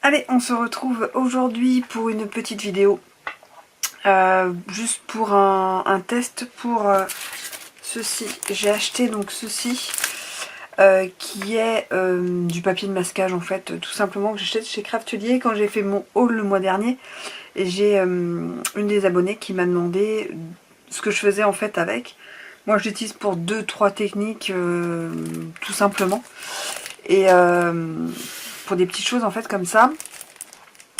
Allez, on se retrouve aujourd'hui pour une petite vidéo. Juste pour un test pour ceci. J'ai acheté donc ceci qui est du papier de masquage en fait, tout simplement, que j'achète chez Craftelier quand j'ai fait mon haul le mois dernier. Et j'ai une des abonnées qui m'a demandé ce que je faisais en fait avec. Moi je l'utilise pour 2-3 techniques tout simplement. Et pour des petites choses en fait comme ça.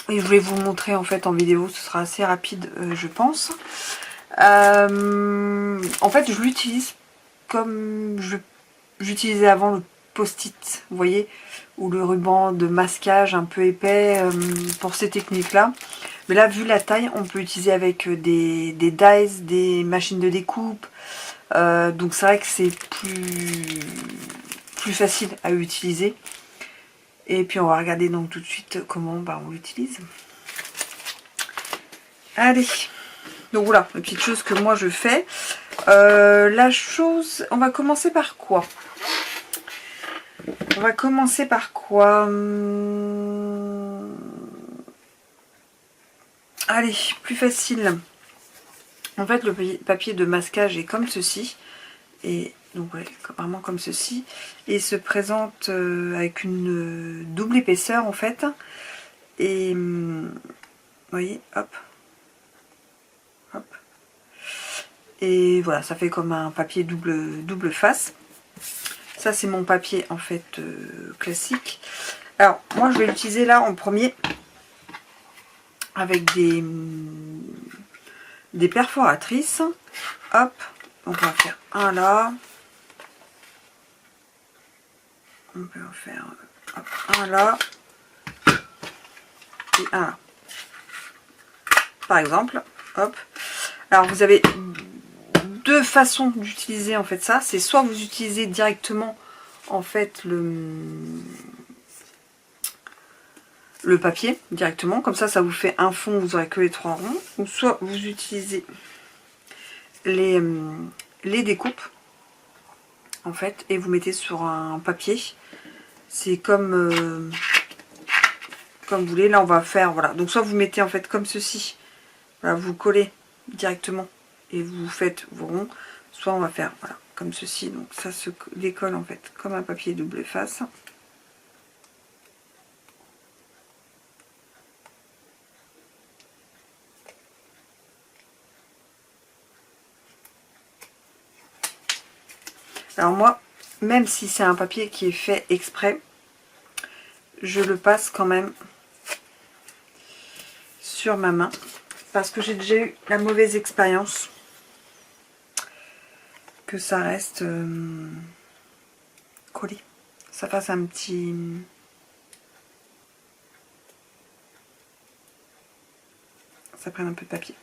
Et je vais vous montrer en fait en vidéo, ce sera assez rapide je pense. En fait je l'utilise comme j'utilisais avant le post-it, vous voyez, ou le ruban de masquage un peu épais pour ces techniques là. Mais là vu la taille, on peut utiliser avec des dies, des machines de découpe. Donc c'est vrai que c'est plus facile à utiliser. Et puis on va regarder donc tout de suite comment on l'utilise. Allez, donc voilà, les petites choses que moi je fais. La chose, on va commencer par quoi? On va commencer par quoi? Allez, plus facile. En fait, le papier de masquage est comme ceci. Et donc ouais, apparemment comme ceci. Et il se présente avec une double épaisseur en fait. Et vous voyez, hop. Hop. Et voilà, ça fait comme un papier double face. Ça c'est mon papier en fait classique. Alors moi je vais l'utiliser là en premier avec des perforatrices. Hop, donc on va faire un là. On peut en faire hop, un là et un là. Par exemple, hop. Alors vous avez deux façons d'utiliser en fait ça. C'est soit vous utilisez directement en fait le papier directement, comme ça vous fait un fond, vous aurez que les trois ronds, ou soit vous utilisez les découpes en fait et vous mettez sur un papier. C'est comme vous voulez. Là on va faire, voilà, donc soit vous mettez en fait comme ceci, voilà, vous collez directement et vous faites vos ronds, soit on va faire voilà comme ceci, donc ça se décolle en fait comme un papier double face. Alors moi, même si c'est un papier qui est fait exprès, je le passe quand même sur ma main parce que j'ai déjà eu la mauvaise expérience que ça reste collé. Ça fasse un petit... ça prenne un peu de papier.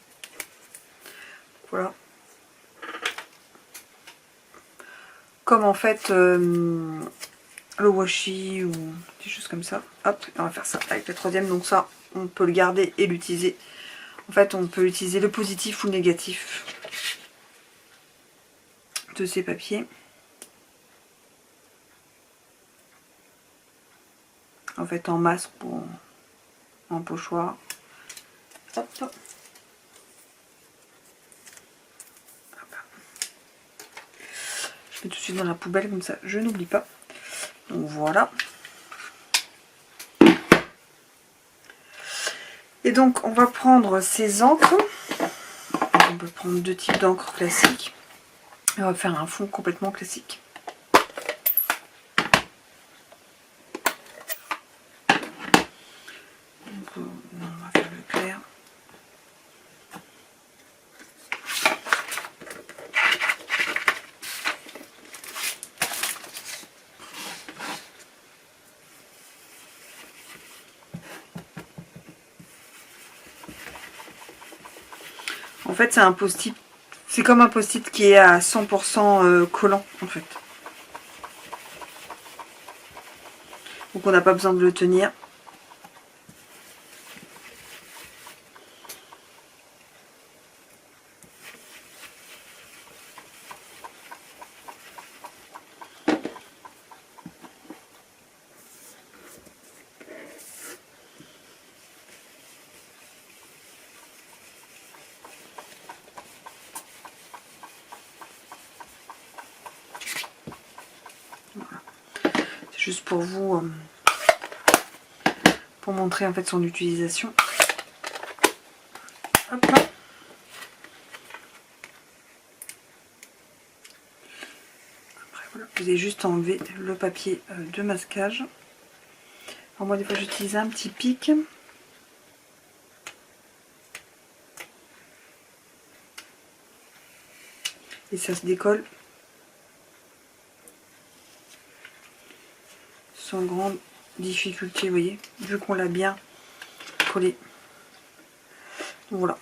Voilà. Comme en fait le washi ou des choses comme ça. Hop, on va faire ça avec le troisième. Donc ça, on peut le garder et l'utiliser. En fait, on peut utiliser le positif ou le négatif de ces papiers. En fait, en masque ou en pochoir. Hop, hop. Je mets tout de suite dans la poubelle, comme ça je n'oublie pas. Donc voilà. Et donc on va prendre ces encres. On peut prendre deux types d'encre classiques. Et on va faire un fond complètement classique. Donc, on va faire le clair. En fait, c'est un post-it. C'est comme un post-it qui est à 100% collant, en fait. Donc, on n'a pas besoin de le tenir. juste pour vous, pour montrer en fait son utilisation. Hop là. Après voilà, vous avez juste enlevé le papier de masquage. Alors moi des fois j'utilise un petit pic. Et ça se décolle sans grande difficulté, vous voyez, vu qu'on l'a bien collé. Voilà.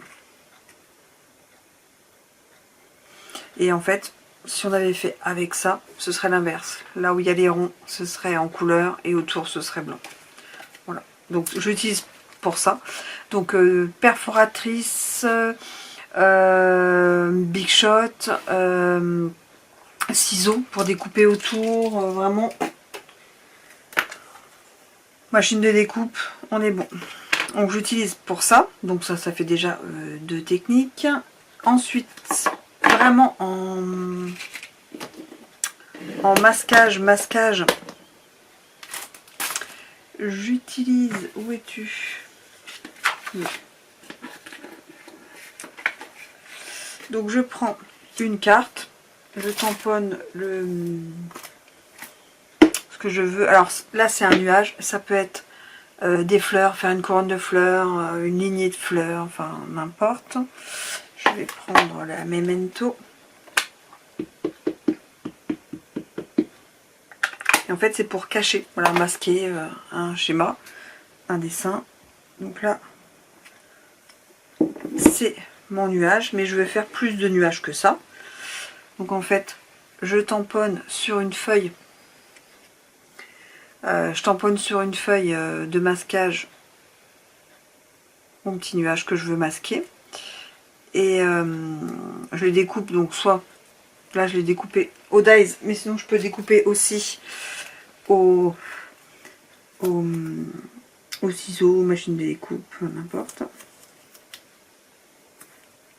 Et en fait, si on avait fait avec ça, ce serait l'inverse. Là où il y a les ronds, ce serait en couleur et autour, ce serait blanc. Voilà. Donc j'utilise pour ça. Donc perforatrice, Big Shot, ciseaux pour découper autour, vraiment. Machine de découpe, on est bon. Donc j'utilise pour ça, donc ça fait déjà 2 techniques. Ensuite, vraiment en masquage, j'utilise, où es-tu? Donc je prends une carte, je tamponne ce que je veux. Alors là c'est un nuage, ça peut être des fleurs, faire une couronne de fleurs, une lignée de fleurs, enfin n'importe. Je vais prendre la Memento. Et en fait c'est pour cacher, voilà, masquer un schéma, un dessin. Donc là c'est mon nuage, mais je vais faire plus de nuages que ça. Donc en fait je tamponne sur une feuille. Je tamponne sur une feuille de masquage mon petit nuage que je veux masquer. Et je les découpe, donc soit là je l'ai découpé au dies, mais sinon je peux découper aussi au ciseau, aux machines de découpe, n'importe.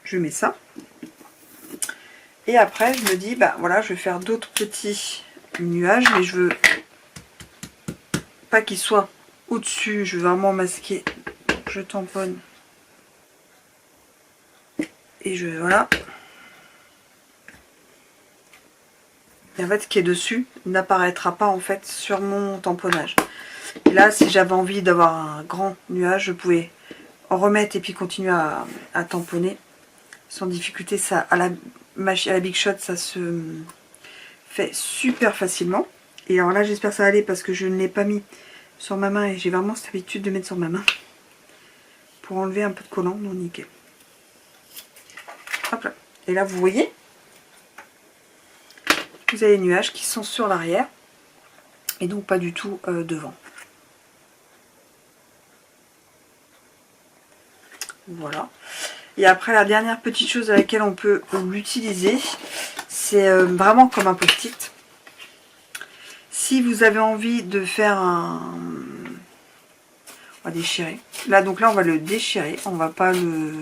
Je mets ça. Et après je me dis, bah voilà, je vais faire d'autres petits nuages, mais je veux pas qu'ils soient au-dessus, je veux vraiment masquer. Je tamponne. Et je, voilà. Et en fait ce qui est dessus n'apparaîtra pas en fait sur mon tamponnage. Et là si j'avais envie d'avoir un grand nuage, je pouvais en remettre et puis continuer à tamponner sans difficulté. Ça à la Big Shot ça se fait super facilement. Et alors là j'espère que ça va aller parce que je ne l'ai pas mis sur ma main et j'ai vraiment cette habitude de mettre sur ma main pour enlever un peu de collant. Non, nickel. Hop là. Et là vous voyez, vous avez les nuages qui sont sur l'arrière et donc pas du tout devant. Voilà. Et après la dernière petite chose à laquelle on peut l'utiliser, c'est vraiment comme un post-it. Si vous avez envie de faire un... On va déchirer. Là donc là on va le déchirer, on va pas le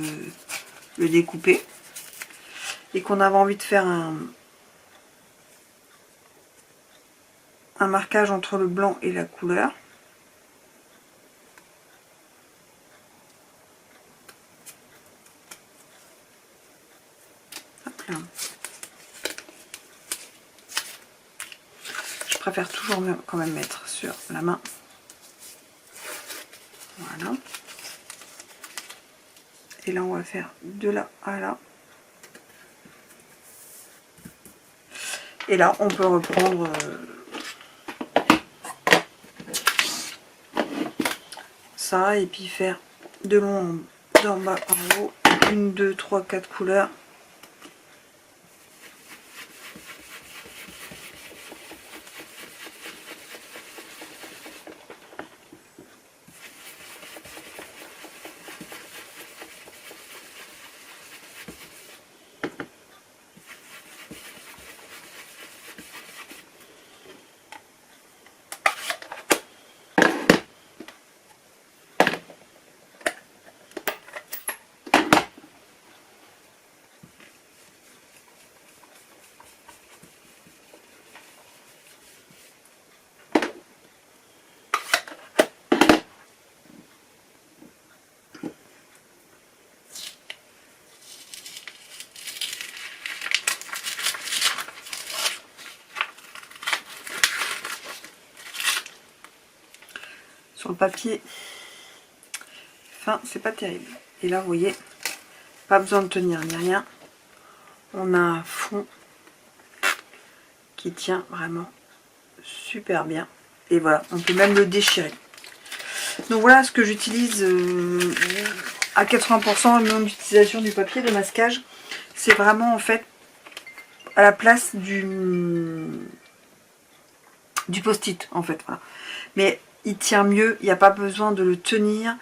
découper. Et qu'on avait envie de faire un marquage entre le blanc et la couleur. Hop là. Je préfère toujours quand même mettre sur la main. Voilà. Et là on va faire de là à là. Et là on peut reprendre ça et puis faire de long d'en bas en haut. 1, 2, 3, 4 couleurs. sur le papier. Enfin, c'est pas terrible. Et là, vous voyez, pas besoin de tenir ni rien. On a un fond qui tient vraiment super bien. Et voilà, on peut même le déchirer. Donc voilà ce que j'utilise à 80%. Le nombre d'utilisation du papier de masquage, c'est vraiment en fait à la place du post-it en fait. Voilà. Mais il tient mieux, il n'y a pas besoin de le tenir.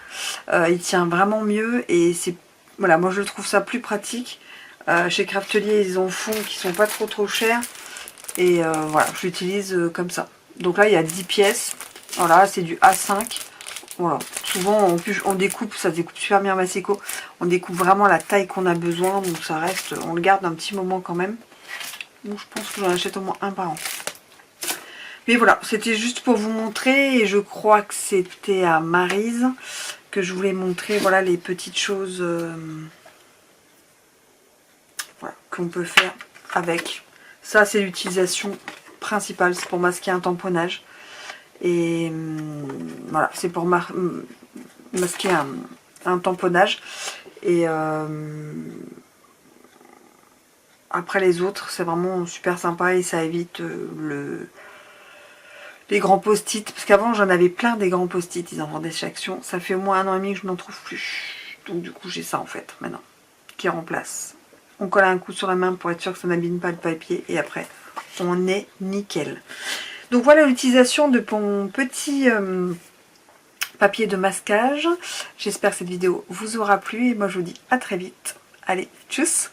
Il tient vraiment mieux et c'est voilà, moi je trouve ça plus pratique. Chez Craftelier, ils en font qui sont pas trop chers. Et voilà, je l'utilise comme ça. Donc là, il y a 10 pièces. Voilà, c'est du A5. Voilà. Souvent, on découpe, ça découpe super bien Masseco. On découpe vraiment la taille qu'on a besoin. Donc ça reste, on le garde un petit moment quand même. Donc je pense que j'en achète au moins un par an. Mais voilà, c'était juste pour vous montrer. Et je crois que c'était à Maryse que je voulais montrer, voilà, les petites choses voilà, qu'on peut faire avec. Ça, c'est l'utilisation principale, c'est pour masquer un tamponnage. Et voilà, c'est pour masquer un tamponnage. Et après les autres, c'est vraiment super sympa et ça évite les grands post-it. Parce qu'avant, j'en avais plein des grands post-it, ils en vendaient chez Action. Ça fait au moins 1 an et demi que je n'en trouve plus. Donc du coup, j'ai ça en fait, maintenant, qui remplace. On colle un coup sur la main pour être sûr que ça n'abîme pas le papier. Et après, on est nickel. Donc voilà l'utilisation de mon petit papier de masquage. J'espère que cette vidéo vous aura plu. Et moi, je vous dis à très vite. Allez, tchuss!